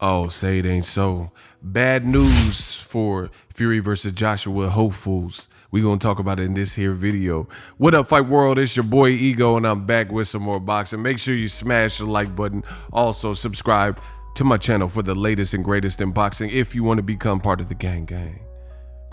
Oh, say it ain't so. Bad news for Fury versus Joshua hopefuls. We gonna talk about it in this here video. What up, Fight World? It's your boy Ego, and I'm back with some more boxing. Make sure you smash the like button. Also, subscribe to my channel for the latest and greatest in boxing if you want to become part of the gang.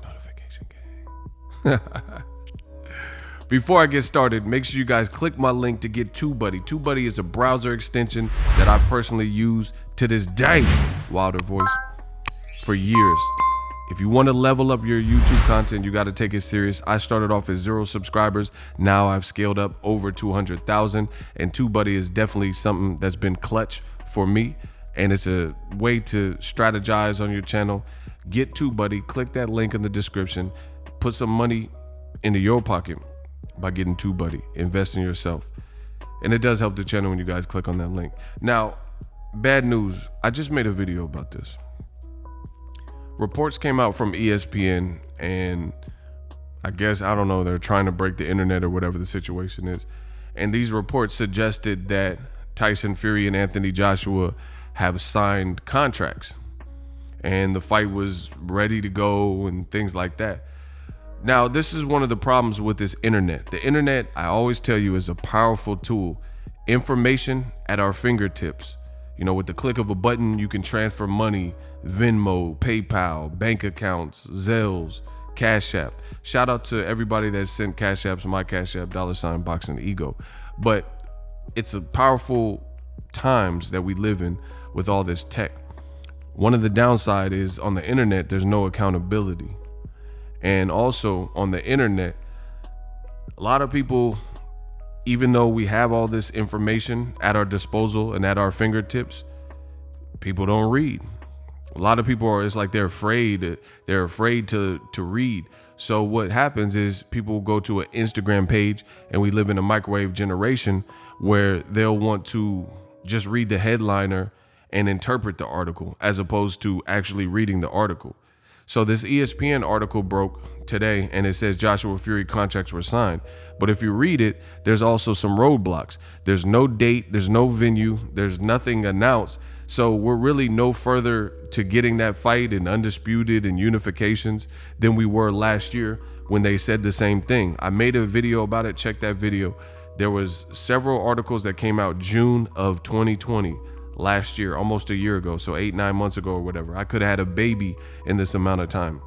Notification gang. Before I get started, make sure you guys click my link to get TUBEBUDDY. TUBEBUDDY is a browser extension that I personally use to this day. Wilder voice. For years. If you want to level up your YouTube content, you got to take it serious. I started off as 0 subscribers. Now I've scaled up over 200,000, and TUBEBUDDY is definitely something that's been clutch for me, and it's a way to strategize on your channel. Get TUBEBUDDY, click that link in the description, put some money into your pocket by getting TUBEBUDDY. Invest in yourself, and it does help the channel when you guys click on that link. Now, bad news. I just made a video about this. Reports came out from ESPN, and I guess, I don't know, they're trying to break the internet or whatever the situation is. And these reports suggested that Tyson Fury and Anthony Joshua have signed contracts, and the fight was ready to go and things like that. Now, this is one of the problems with this internet. The internet, I always tell you, is a powerful tool. Information at our fingertips. You know, with the click of a button, you can transfer money, Venmo, PayPal, bank accounts, Zelles, CashApp. Shout out to everybody that sent Cash Apps, my Cash App, $Boxingego. But it's a powerful times that we live in with all this tech. One of the downside is on the internet, there's no accountability. And also on the internet, a lot of people, even though we have all this information at our disposal and at our fingertips, people don't read. A lot of people are, it's like they're afraid to read. So what happens is people go to an Instagram page, and we live in a microwave generation where they'll want to just read the headliner and interpret the article as opposed to actually reading the article. So this ESPN article broke today, and it says Joshua Fury contracts were signed. But if you read it, there's also some roadblocks. There's no date, there's no venue, there's nothing announced. So we're really no further to getting that fight and undisputed and unifications than we were last year when they said the same thing. I made a video about it. Check that video. There was several articles that came out June of 2020. Last year, almost a year ago, so 8-9 months ago or whatever. I could have had a baby in this amount of time.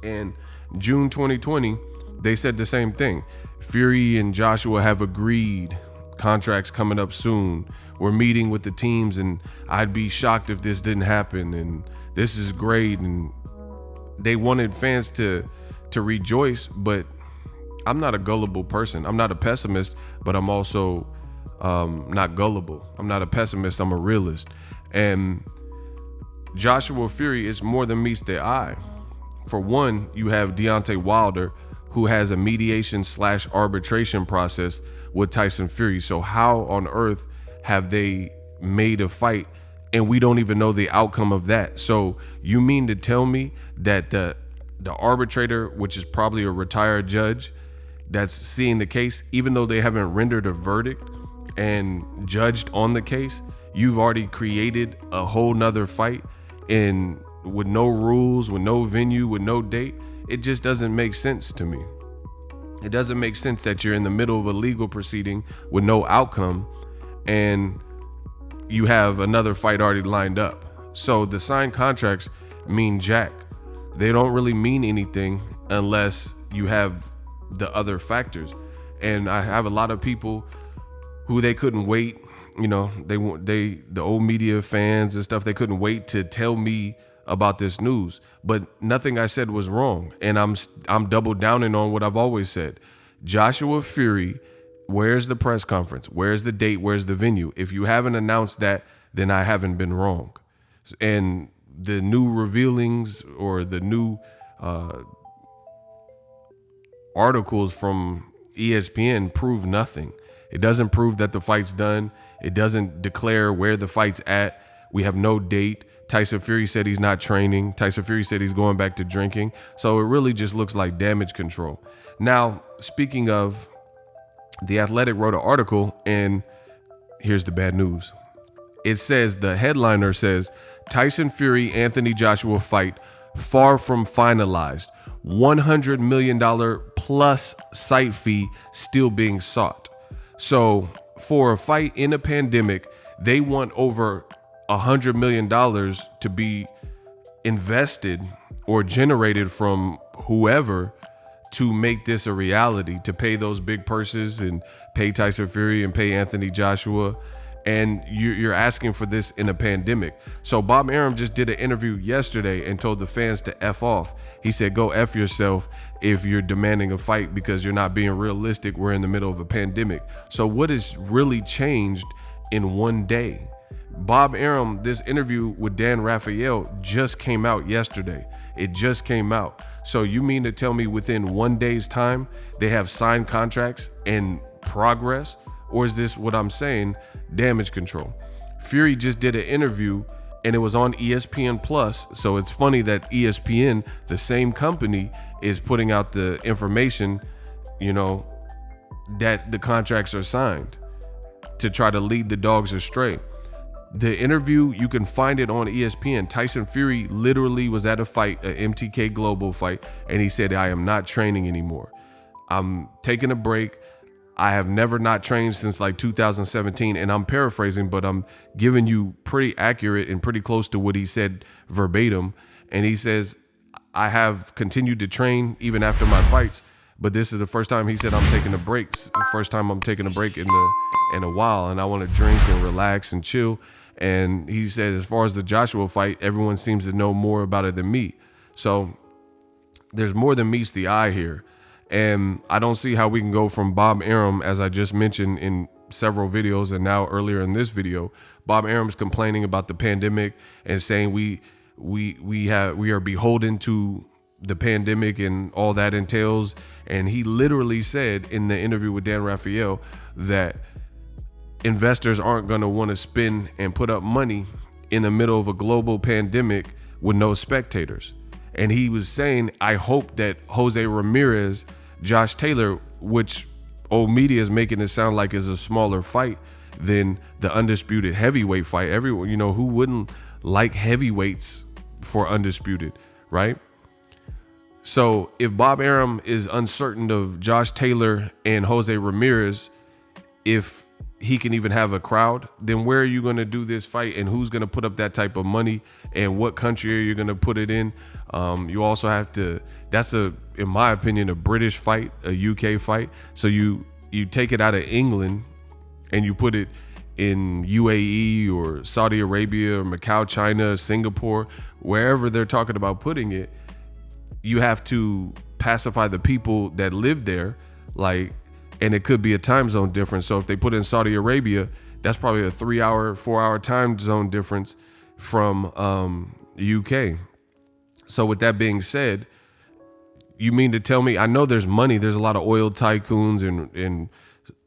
And June 2020, they said the same thing. Fury and Joshua have agreed, contracts coming up soon. We're meeting with the teams, and I'd be shocked if this didn't happen, and this is great. And they wanted fans to rejoice, but I'm not a gullible person. I'm not a pessimist, but I'm also not gullible. I'm not a pessimist, I'm a realist. And Joshua Fury is more than meets the eye. For one, you have Deontay Wilder, who has a mediation/arbitration process with Tyson Fury. So how on earth have they made a fight and we don't even know the outcome of that? So you mean to tell me that the arbitrator, which is probably a retired judge that's seeing the case, even though they haven't rendered a verdict and judged on the case, you've already created a whole nother fight, and with no rules, with no venue, with no date? It just doesn't make sense to me. It doesn't make sense that you're in the middle of a legal proceeding with no outcome and you have another fight already lined up. So the signed contracts mean jack. They don't really mean anything unless you have the other factors. And I have a lot of people who they couldn't wait, you know, the old media fans and stuff, they couldn't wait to tell me about this news. But nothing I said was wrong, and I'm double downing on what I've always said. Joshua Fury, where's the press conference? Where's the date? Where's the venue? If you haven't announced that, then I haven't been wrong. And the new revealings or the new articles from ESPN prove nothing. It doesn't prove that the fight's done. It doesn't declare where the fight's at. We have no date. Tyson Fury said he's not training. Tyson Fury said he's going back to drinking. So it really just looks like damage control. Now, speaking of, The Athletic wrote an article, and here's the bad news. It says, the headliner says, Tyson Fury-Anthony Joshua fight far from finalized. $100 million plus site fee still being sought. So for a fight in a pandemic, they want over $100 million to be invested or generated from whoever to make this a reality, to pay those big purses and pay Tyson Fury and pay Anthony Joshua. And you're asking for this in a pandemic. So Bob Arum just did an interview yesterday and told the fans to F off. He said, go F yourself if you're demanding a fight because you're not being realistic. We're in the middle of a pandemic. So what has really changed in one day? Bob Arum, this interview with Dan Raphael just came out yesterday. It just came out. So you mean to tell me within 1 day's time, they have signed contracts and progress? Or is this what I'm saying, damage control? Fury just did an interview and it was on ESPN Plus. So it's funny that ESPN, the same company, is putting out the information, you know, that the contracts are signed to try to lead the dogs astray. The interview, you can find it on ESPN. Tyson Fury literally was at a fight, an MTK Global fight, and he said, I am not training anymore. I'm taking a break. I have never not trained since like 2017, and I'm paraphrasing, but I'm giving you pretty accurate and pretty close to what he said verbatim. And he says, I have continued to train even after my fights, but this is the first time he said I'm taking a break. First time I'm taking a break in a while, and I want to drink and relax and chill. And he said, as far as the Joshua fight, everyone seems to know more about it than me. So there's more than meets the eye here. And I don't see how we can go from Bob Arum, as I just mentioned in several videos and now earlier in this video. Bob Arum's complaining about the pandemic and saying we are beholden to the pandemic and all that entails. And he literally said in the interview with Dan Raphael that investors aren't going to want to spend and put up money in the middle of a global pandemic with no spectators. And he was saying, I hope that Jose Ramirez, Josh Taylor, which old media is making it sound like is a smaller fight than the undisputed heavyweight fight. Everyone, you know, who wouldn't like heavyweights for undisputed, right? So if Bob Arum is uncertain of Josh Taylor and Jose Ramirez, if he can even have a crowd, then where are you going to do this fight, and who's going to put up that type of money, and what country are you going to put it in? You also have to, that's in my opinion, a British fight, a UK fight. So you take it out of England and you put it in UAE or Saudi Arabia or Macau, China, Singapore, wherever they're talking about putting it. You have to pacify the people that live there, and it could be a time zone difference. So if they put in Saudi Arabia, that's probably a 3-hour, 4-hour time zone difference from UK. So with that being said, you mean to tell me, I know there's money, there's a lot of oil tycoons and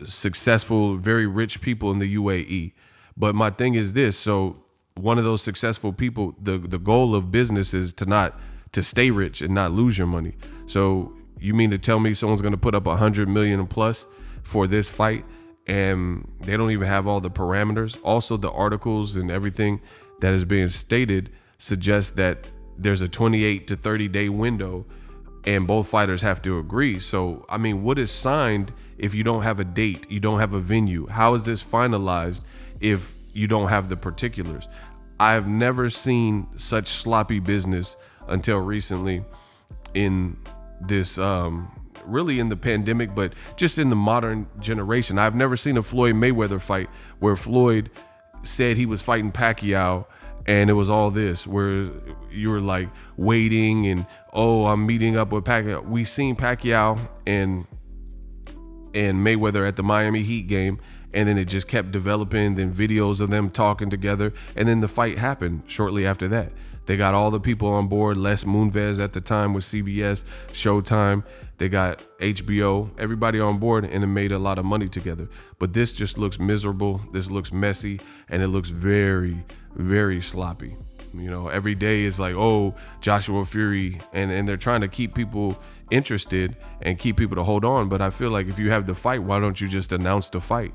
successful, very rich people in the UAE. But my thing is this, so one of those successful people, the goal of business is to stay rich and not lose your money. So you mean to tell me someone's going to put up 100 million plus for this fight and they don't even have all the parameters? Also, the articles and everything that is being stated suggests that there's a 28 to 30 day window and both fighters have to agree. So, I mean, what is signed if you don't have a date, you don't have a venue? How is this finalized if you don't have the particulars? I've never seen such sloppy business until recently in this, really in the pandemic, but just in the modern generation. I've never seen a Floyd Mayweather fight where Floyd said he was fighting Pacquiao and it was all this, where you were like waiting and, oh, I'm meeting up with Pacquiao. We seen Pacquiao and Mayweather at the Miami Heat game, and then it just kept developing, then videos of them talking together, and then the fight happened shortly after that. They got all the people on board. Les Moonves at the time with CBS, Showtime. They got HBO, everybody on board, and it made a lot of money together. But this just looks miserable. This looks messy, and it looks very, very sloppy. You know, every day is like, oh, Joshua Fury, and they're trying to keep people interested and keep people to hold on. But I feel like if you have the fight, why don't you just announce the fight?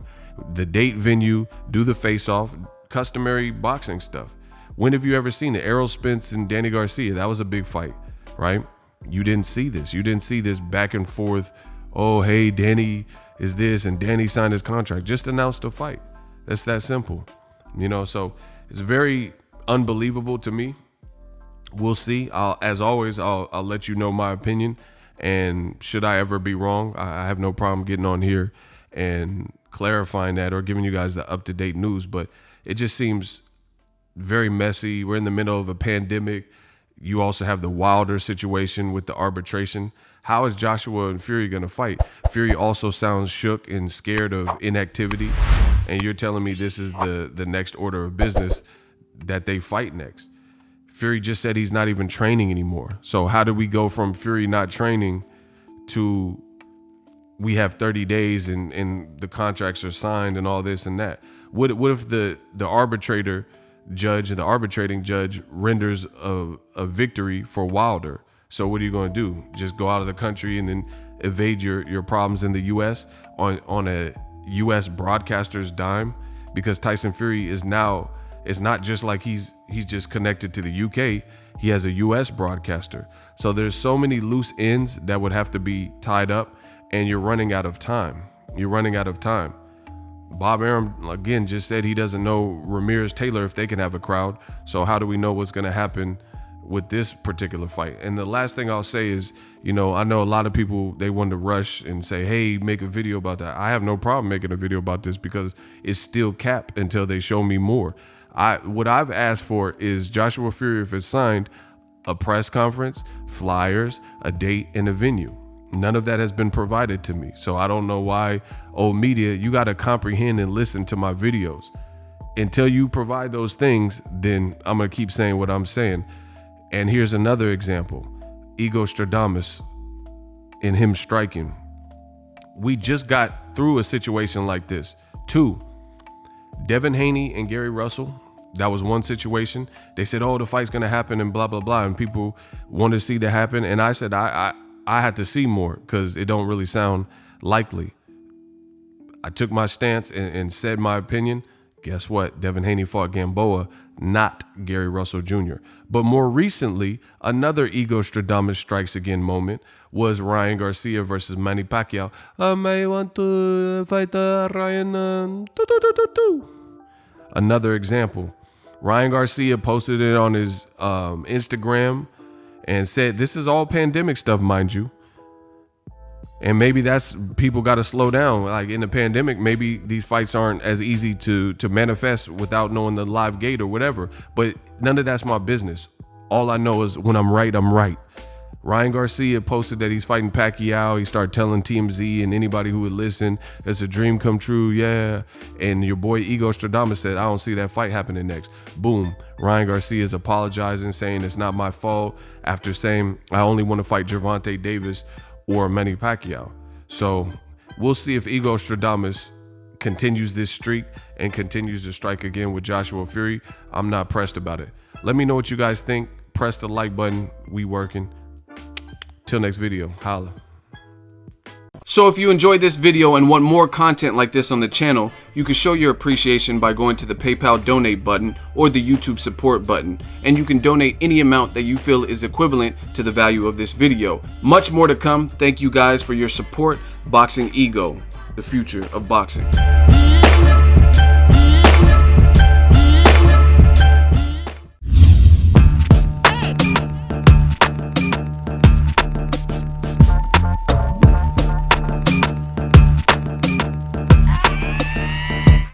The date, venue, do the face-off, customary boxing stuff. When have you ever seen it? Errol Spence and Danny Garcia, that was a big fight, right? You didn't see this. You didn't see this back and forth. Oh, hey, Danny is this and Danny signed his contract. Just announced a fight. That's that simple, you know? So it's very unbelievable to me. We'll see. As always, I'll let you know my opinion. And should I ever be wrong, I have no problem getting on here and clarifying that or giving you guys the up-to-date news. But it just seems very messy. We're in the middle of a pandemic. You also have the Wilder situation with the arbitration. How is Joshua and Fury going to fight? Fury also sounds shook and scared of inactivity. And you're telling me this is the next order of business that they fight next. Fury just said he's not even training anymore. So how do we go from Fury not training to we have 30 days and the contracts are signed and all this and that? What if the arbitrating judge renders a victory for Wilder? So what are you going to do? Just go out of the country and then evade your problems in the U.S. on a U.S. broadcaster's dime? Because Tyson Fury is now, it's not just like he's just connected to the UK. He has a US broadcaster. So there's so many loose ends that would have to be tied up, and you're running out of time. You're running out of time. Bob Arum, again, just said he doesn't know Ramirez Taylor if they can have a crowd. So how do we know what's going to happen with this particular fight? And the last thing I'll say is, you know, I know a lot of people, they want to rush and say, hey, make a video about that. I have no problem making a video about this because it's still cap until they show me more. What I've asked for is Joshua Fury, if it's signed, a press conference, flyers, a date, and a venue. None of that has been provided to me. So I don't know why, media, you got to comprehend and listen to my videos. Until you provide those things, then I'm going to keep saying what I'm saying. And here's another example. EGOSTRADAMUS and him striking. We just got through a situation like this. 2, Devin Haney and Gary Russell. That was one situation. They said, oh, the fight's going to happen and blah, blah, blah. And people want to see that happen. And I said, I had to see more because it don't really sound likely. I took my stance and said my opinion. Guess what? Devin Haney fought Gamboa, not Gary Russell Jr. But more recently, another EGOSTRADAMUS strikes again moment was Ryan Garcia versus Manny Pacquiao. I may want to fight Ryan. Another example. Ryan Garcia posted it on his Instagram and said, this is all pandemic stuff, mind you. And maybe that's, people got to slow down. Like in the pandemic, maybe these fights aren't as easy to manifest without knowing the live gate or whatever. But none of that's my business. All I know is when I'm right, I'm right. Ryan Garcia posted that he's fighting Pacquiao. He started telling TMZ and anybody who would listen, it's a dream come true, yeah. And your boy EGOSTRADAMUS said, I don't see that fight happening next. Boom. Ryan Garcia is apologizing, saying it's not my fault, after saying, I only want to fight Gervonta Davis or Manny Pacquiao. So we'll see if EGOSTRADAMUS continues this streak and continues to strike again with Joshua Fury. I'm not pressed about it. Let me know what you guys think. Press the like button. We working. Till next video, holla. So if you enjoyed this video and want more content like this on the channel, you can show your appreciation by going to the PayPal donate button or the YouTube support button, and you can donate any amount that you feel is equivalent to the value of this video. Much more to come. Thank you guys for your support. Boxingego, the future of boxing.